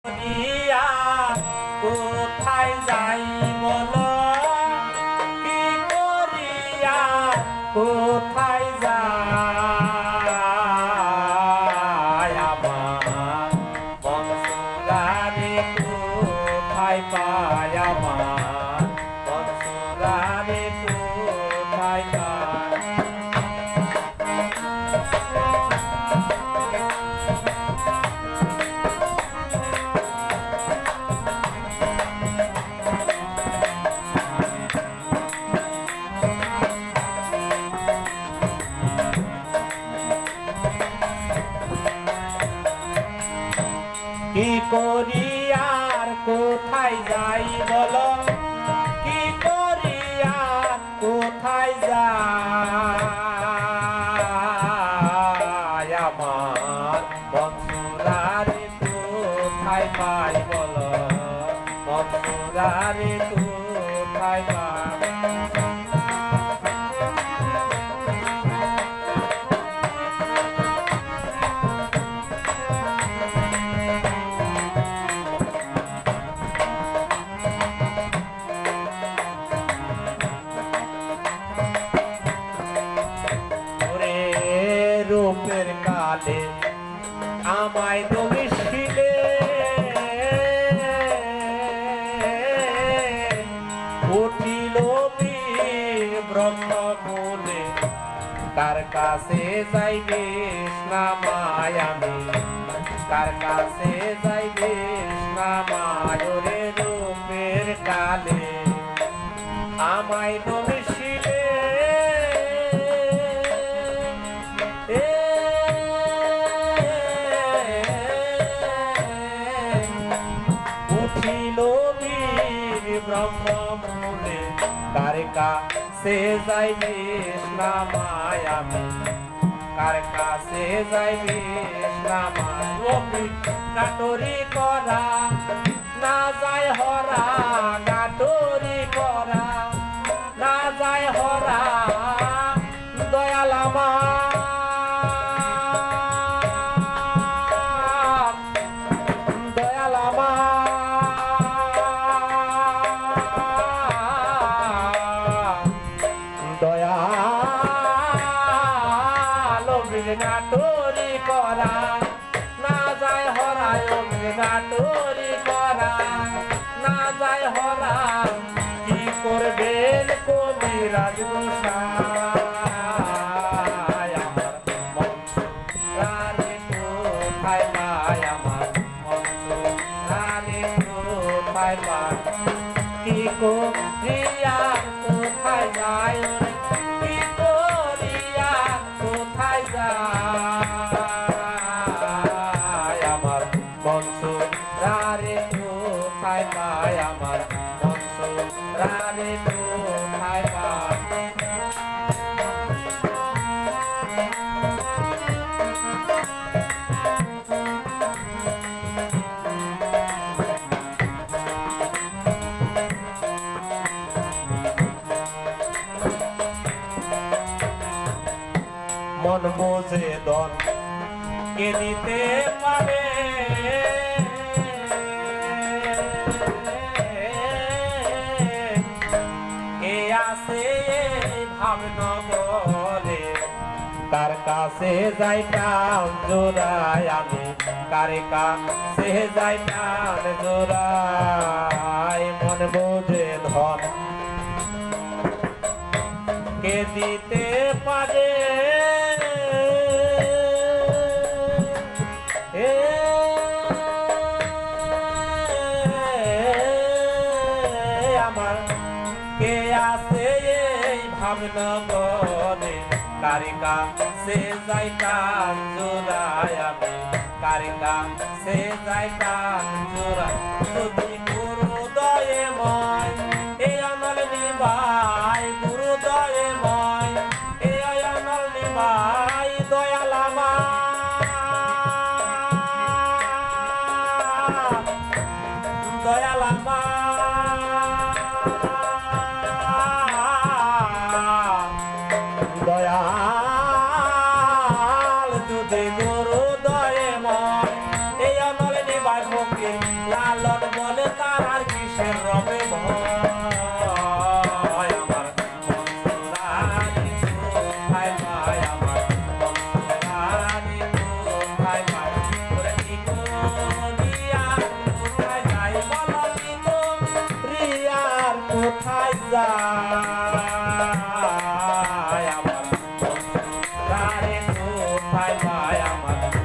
করিয়া কোথায় যাই বলো, কি করিয়া কোথায় যাই আমার বংশরারে কোথায় পায় আমার বংশরারে কোথায় পায়। কি করি আর কোথায় যাই বলো, কি করি আর কোথায় যাই আমার বংশরারে কোথায় পাই বলো, বংশরারে কোথায় পাই। রূপের কালে আমায় দমিছিলে, উঠিল ব্রহ্মমূলে, কার কাছে যাইবে নামায় আমি, কার কাছে যাইবে নামায়। রে রূপের কালে আমায় দমিছিলে, উঠিল ব্রহ্মমূলে, কার কাছে যাইবে নামায় আমি, কার কাছে যাইবে নামায়। কাটরি করা না যায় হরা, কাটরি করা না যায় হরা, দয়াল আমার দয়াল আমার দয়াল কাটরি করা না যায় হরায়, কাটরি করা না যায় হরা, কি করবেন কবিরাজ গোসাই আমার বংশরারে কোথায় পায়, আমার বংশরারে কোথায় পায়। কি করিয়া কোথায় যায়, কি করিয়া কোথায় যায় আমার বংশরারে কোথায় পায়, আমার বংশরারে কোথায় পায়। মন বোঝে দন কে দিতে পারে, কে আসে ভাবনগরে, কার কাছে যাইতাম জোড়ায় আমি, কার কাছে যাইতাম জোড়ায়। মন বোঝে ধন কে দিতে পারে, আমার কে আছে এই ভাবনগরে, কার কাছে যাইতাম জোড়ায় আমি, কার কাছে যাইতাম জোড়ায়। যদি গুরুদয়ে ময় এই অনল নিবাই, গুরুদয়ে ময় এই অনল নিবাই, দয়াল আমার দয়াল আমার দয়াল, যদি গুরুদয়ে ময় এই অনল নিবাই ফকির আমার বন্ধু তারে কোথায় পায় আমার